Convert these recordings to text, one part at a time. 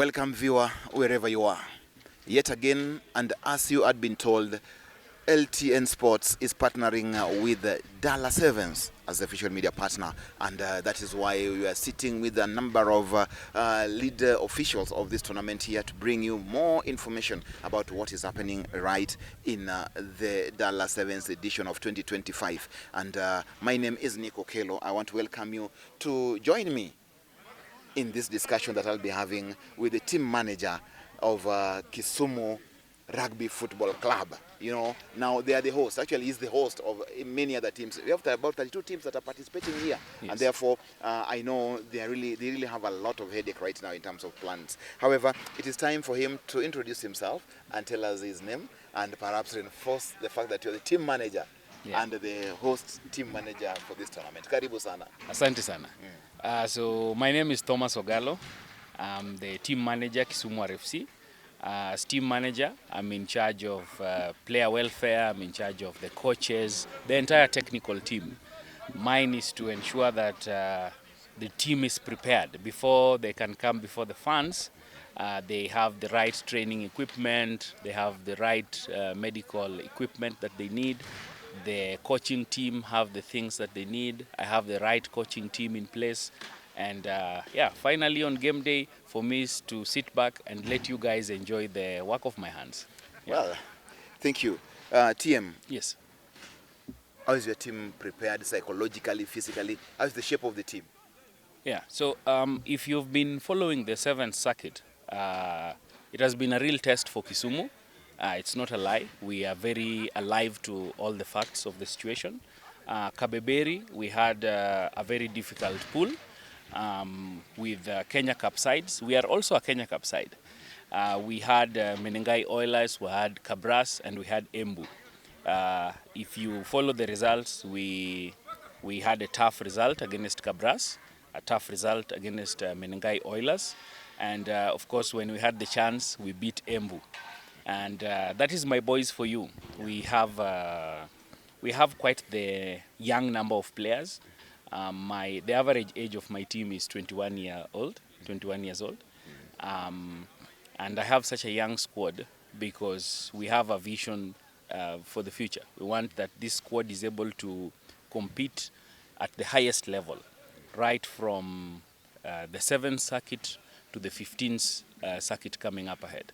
Welcome, viewer, wherever you are. Yet again, and as you had been told, LTN Sports is partnering with Dallas Sevens as the official media partner, and that is why we are sitting with a number of lead officials of this tournament here to bring you more information about what is happening right in the Dallas Sevens edition of 2025. And my name is Ogallo. I want to welcome you to join me in this discussion that I'll be having with the team manager of Kisumu Rugby Football Club. You know, now they are the host. Actually, he's the host of many other teams. We have about 32 teams that are participating here, yes. And therefore, I know they really have a lot of headache right now in terms of plans. However, it is time for him to introduce himself and tell us his name, and perhaps reinforce the fact that you're the team manager, yeah, and the host team manager for this tournament. Karibu sana. Asante sana. So my name is Thomas Ogallo. I'm the team manager Kisumu RFC. As team manager, I'm in charge of player welfare, I'm in charge of the coaches, the entire technical team. Mine is to ensure that the team is prepared before they can come before the fans. They have the right training equipment, they have the right medical equipment that they need. The coaching team have the things that they need. I have the right coaching team in place. And yeah, finally on game day, for me is to sit back and let you guys enjoy the work of my hands. Yeah. Well, thank you. TM. Yes. How is your team prepared psychologically, physically? How is the shape of the team? Yeah, so if you've been following the 7th circuit, it has been a real test for Kisumu. It's not a lie. We are very alive to all the facts of the situation. Kabeberi, we had a very difficult pool with Kenya Cup sides. We are also a Kenya Cup side. We had Menengai Oilers, we had Kabras, and we had Embu. If you follow the results, we had a tough result against Kabras, a tough result against Menengai Oilers, and of course when we had the chance, we beat Embu. And that is my boys for you. We have quite the young number of players. The average age of my team is 21 years old. And I have such a young squad because we have a vision for the future. We want that this squad is able to compete at the highest level, right from the 7th circuit to the 15th circuit coming up ahead.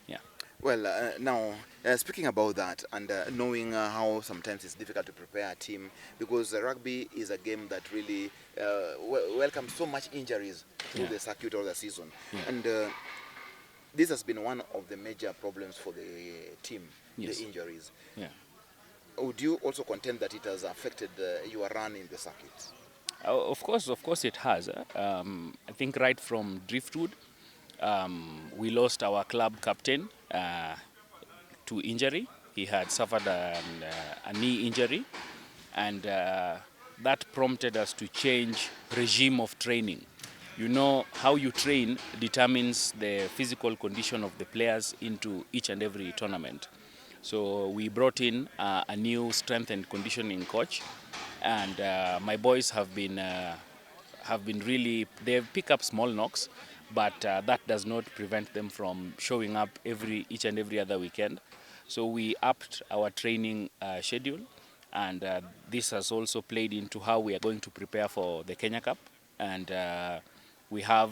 Yeah. Well, now, speaking about that and knowing how sometimes it's difficult to prepare a team, because rugby is a game that really welcomes so much injuries through the circuit or the season. Yeah. And this has been one of the major problems for the team, yes, the injuries. Yeah. Would you also contend that it has affected your run in the circuit? Of course it has. I think right from Driftwood, we lost our club captain to injury. He had suffered a knee injury, and that prompted us to change regime of training. You know, how you train determines the physical condition of the players into each and every tournament. So we brought in a new strength and conditioning coach, and my boys have been really, they've picked up small knocks, but that does not prevent them from showing up each and every other weekend. So we upped our training schedule, and this has also played into how we are going to prepare for the Kenya Cup. And we have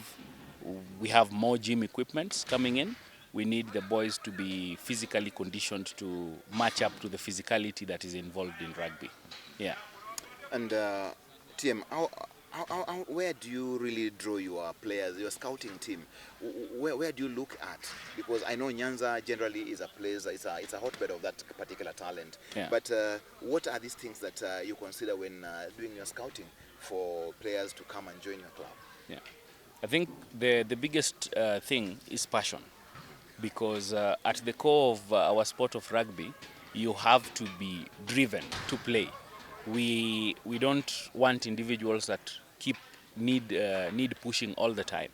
more gym equipments coming in. We need the boys to be physically conditioned to match up to the physicality that is involved in rugby. Yeah. And TM, where do you really draw your players, your scouting team? Where do you look at? Because I know Nyanza generally is a place, it's a hotbed of that particular talent. Yeah. But what are these things that you consider when doing your scouting for players to come and join your club? Yeah, I think the biggest thing is passion. Because at the core of our sport of rugby, you have to be driven to play. We don't want individuals that need pushing all the time.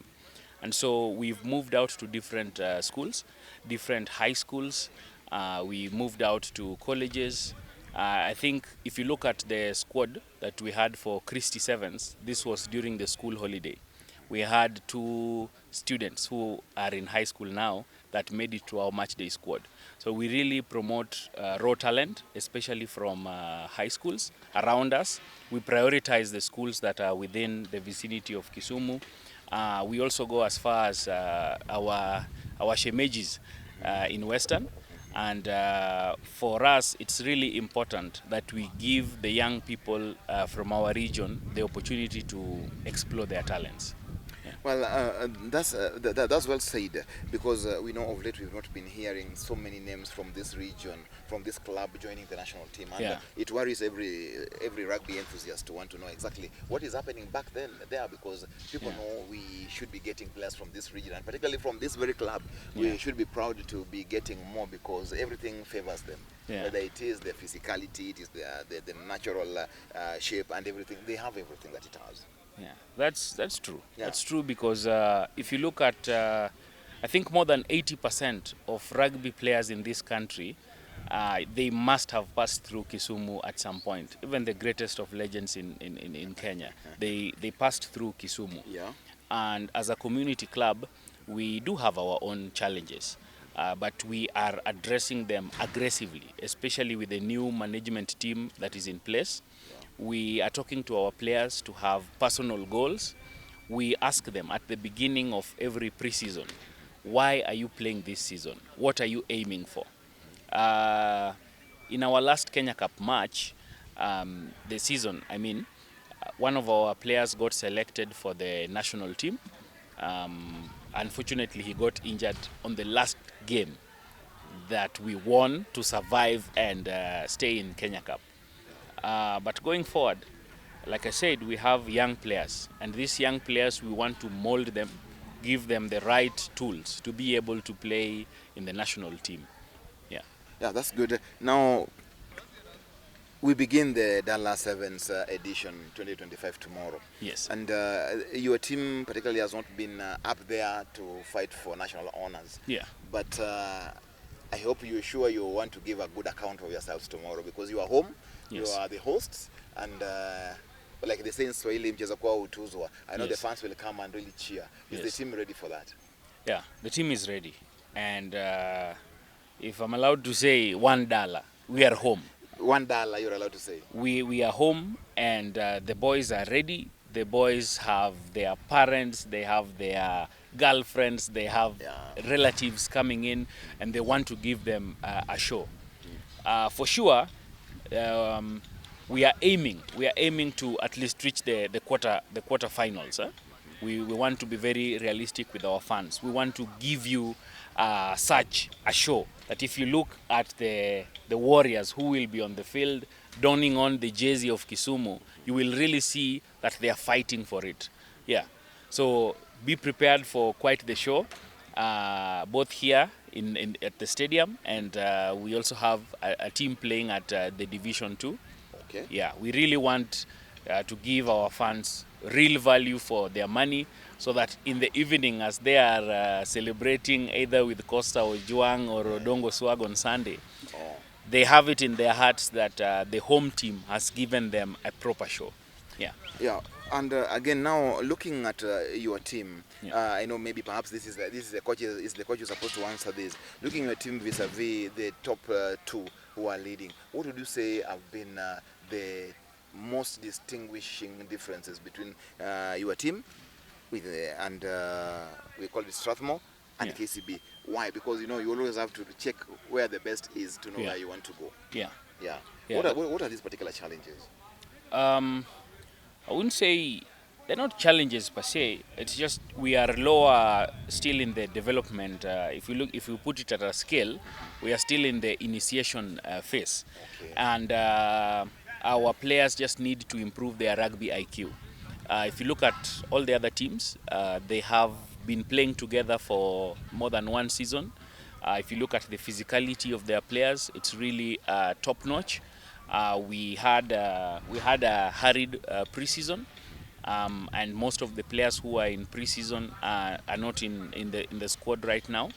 And so we've moved out to different schools, different high schools. We moved out to colleges. I think if you look at the squad that we had for Christie Sevens, this was during the school holiday. we had 2 students who are in high school now that made it to our match day squad. So we really promote raw talent, especially from high schools around us. We prioritize the schools that are within the vicinity of Kisumu. We also go as far as our shemejis in Western. And for us, it's really important that we give the young people from our region the opportunity to explore their talents. Well, that's well said, because we know of late we've not been hearing so many names from this region, from this club joining the national team, and Yeah. it worries every rugby enthusiast to want to know exactly what is happening back then there, because people know we should be getting players from this region, and particularly from this very club. We should be proud to be getting more, because everything favors them. Whether it is the physicality, it is the natural shape and everything. They have everything that it has. Yeah, that's true. Yeah. That's true, because if you look at, I think more than 80% of rugby players in this country, they must have passed through Kisumu at some point. Even the greatest of legends in Kenya, they passed through Kisumu. Yeah. And as a community club, we do have our own challenges. But we are addressing them aggressively, especially with the new management team that is in place. We are talking to our players to have personal goals. We ask them at the beginning of every preseason, why are you playing this season? What are you aiming for? In our last Kenya Cup match, the season, one of our players got selected for the national team. Unfortunately, he got injured on the last game that we won to survive and stay in Kenya Cup. But going forward, like I said, we have young players, and these young players, we want to mold them, give them the right tools to be able to play in the national team. Yeah. Yeah, that's good. Now, we begin the Dallas Sevens edition 2025 tomorrow. Yes. And your team particularly has not been up there to fight for national honors. Yeah. But I hope you're sure you want to give a good account of yourselves tomorrow, because you are home, Yes. you are the hosts, and like they say in Swahili, mcheza kwao hutuzwa. I know Yes. the fans will come and really cheer. Is the Yes. team ready for that? Yeah, the team is ready. And if I'm allowed to say $1, we are home. $1 you're allowed to say. We are home, and the boys are ready. The boys have their parents, they have their girlfriends, they have relatives coming in, and they want to give them a show. For sure, we are aiming to at least reach the quarterfinals. We want to be very realistic with our fans. We want to give you such a show that if you look at the Warriors who will be on the field donning on the jersey of Kisumu, you will really see that they are fighting for it. Yeah. So be prepared for quite the show, both here at the stadium, and we also have a team playing at the Division 2. Okay. Yeah, we really want to give our fans real value for their money, so that in the evening, as they are celebrating either with Costa or Juang or Odongo Swag on Sunday, they have it in their hearts that the home team has given them a proper show. Yeah. Yeah, and again now looking at your team, I know maybe perhaps this is the coach who's supposed to answer this. Looking at your team vis-a-vis the top two who are leading, what would you say have been the most distinguishing differences between your team with and we call it Strathmore and KCB? Why? Because you always have to check where the best is to know where you want to go. Yeah. Yeah. Yeah. What are these particular challenges? I wouldn't say they're not challenges per se. It's just we are lower still in the development. If you put it at a scale, we are still in the initiation phase, and our players just need to improve their rugby IQ. If you look at all the other teams, they have been playing together for more than one season. If you look at the physicality of their players, it's really top notch. We had a hurried preseason, and most of the players who are in preseason are not in the squad right now.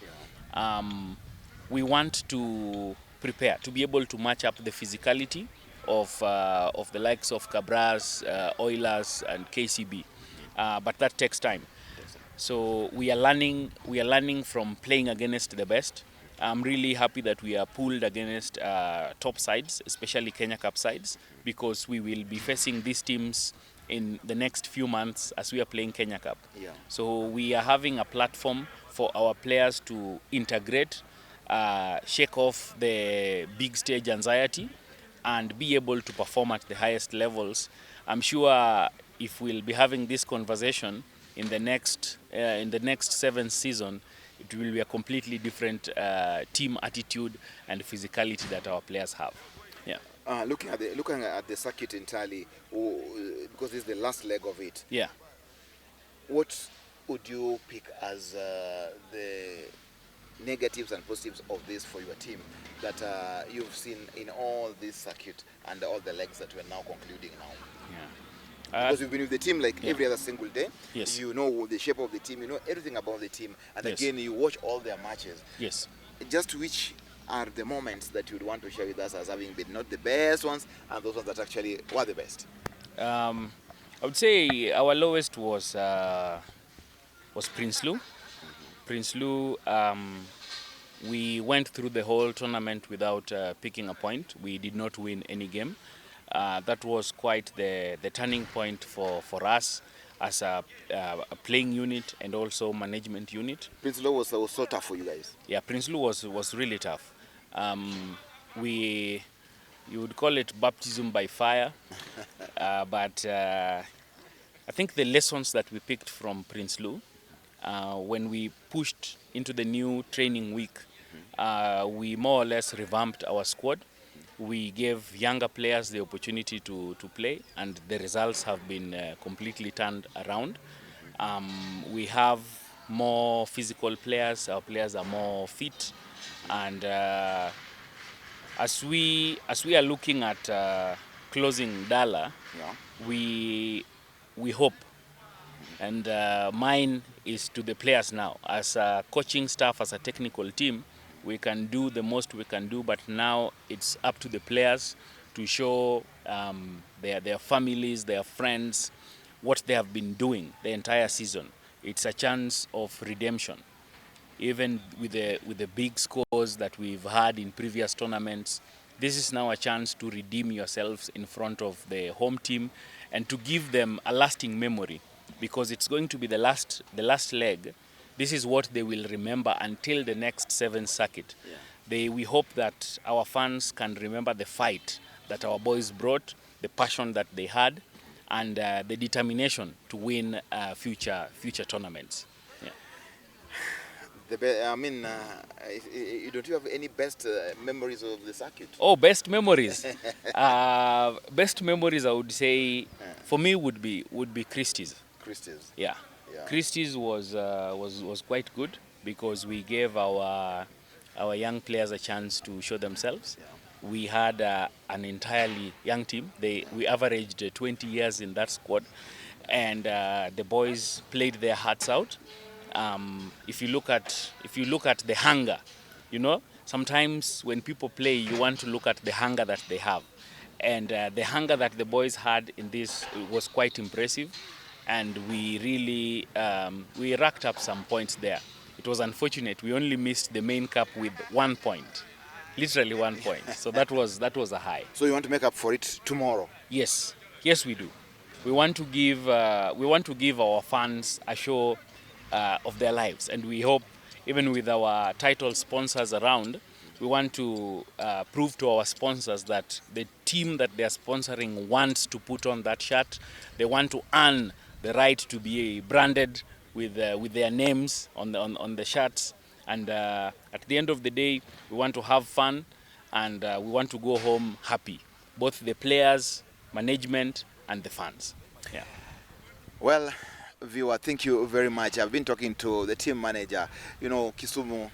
We want to prepare to be able to match up the physicality of the likes of Cabras, Oilers, and KCB, but that takes time. So we are learning from playing against the best. I'm really happy that we are pooled against top sides, especially Kenya Cup sides, because we will be facing these teams in the next few months as we are playing Kenya Cup. Yeah. So we are having a platform for our players to integrate, shake off the big stage anxiety, and be able to perform at the highest levels. I'm sure if we'll be having this conversation in the next seventh season, it will be a completely different team attitude and physicality that our players have. Yeah. Looking at the circuit entirely, because this is the last leg of it. Yeah. What would you pick as the negatives and positives of this for your team that you've seen in all this circuit and all the legs that we're now concluding now? Yeah. Because you've been with the team like yeah. every other single day. Yes. You know the shape of the team, you know everything about the team, and Yes. again you watch all their matches. Yes. Just which are the moments that you'd want to share with us as having been not the best ones and those ones that actually were the best? I would say our lowest was Prince Lou. Prince Lou, we went through the whole tournament without picking a point. We did not win any game. That was quite the turning point for us as a playing unit and also management unit. Prince Law was so tough for you guys. Yeah, Prince Lou was really tough. You would call it baptism by fire, but I think the lessons that we picked from Prince Lou, when we pushed into the new training week, we more or less revamped our squad. We gave younger players the opportunity to play, and the results have been completely turned around. We have more physical players. Our players are more fit, and as we are looking at closing Dala, Yeah. we hope, and mine is to the players now. As a coaching staff, as a technical team, we can do the most we can do, but now it's up to the players to show their families, their friends, what they have been doing the entire season. It's a chance of redemption. Even with the big scores that we've had in previous tournaments, this is now a chance to redeem yourselves in front of the home team and to give them a lasting memory, because it's going to be the last leg. This is what they will remember until the next seventh circuit. Yeah. We hope that our fans can remember the fight that our boys brought, the passion that they had, and the determination to win future tournaments. Yeah. You don't have any best memories of the circuit? Oh, best memories. Best memories, I would say, for me would be Christie's. Christie's. Yeah. Yeah. Christie's was quite good because we gave our young players a chance to show themselves. Yeah. We had an entirely young team. We averaged 20 years in that squad, and the boys played their hearts out. If you look at the hunger, sometimes when people play, you want to look at the hunger that they have, and the hunger that the boys had in this was quite impressive, and we really we racked up some points there. It was unfortunate we only missed the main cup with 1 point, literally 1 point. So that was a high. So you want to make up for it tomorrow? Yes, we do. We want to give our fans a show of their lives, and we hope, even with our title sponsors around, we want to prove to our sponsors that the team that they are sponsoring wants to put on that shirt. They want to earn the right to be branded with their names on the shirts, and at the end of the day, we want to have fun, and we want to go home happy, both the players, management, and the fans. Yeah. Well, viewer, thank you very much. I've been talking to the team manager. Kisumu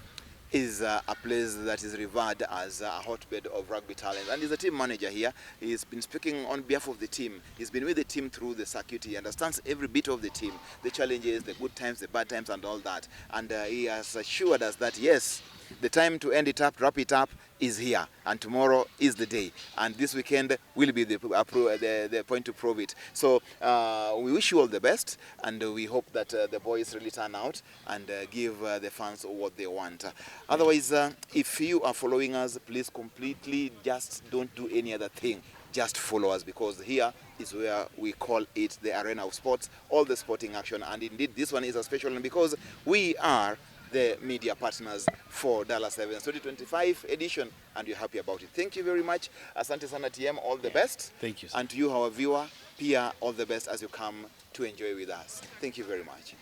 is a place that is revered as a hotbed of rugby talent, and he's a team manager here. He's been speaking on behalf of the team. He's been with the team through the circuit. He understands every bit of the team, the challenges, the good times, the bad times, and all that. And he has assured us that yes, the time to end it up, wrap it up, is here, and tomorrow is the day, and this weekend will be the point to prove it. So we wish you all the best, and we hope that the boys really turn out and give the fans what they want. Otherwise, if you are following us, please completely just don't do any other thing. Just follow us, because here is where we call it the arena of sports, all the sporting action. And indeed, this one is a special one because we are the media partners for Dallas Sevens 2025 edition, and we're happy about it. Thank you very much. Asante sana TM, all the best. Thank you, sir. And to you, our viewer, Pia, all the best as you come to enjoy with us. Thank you very much.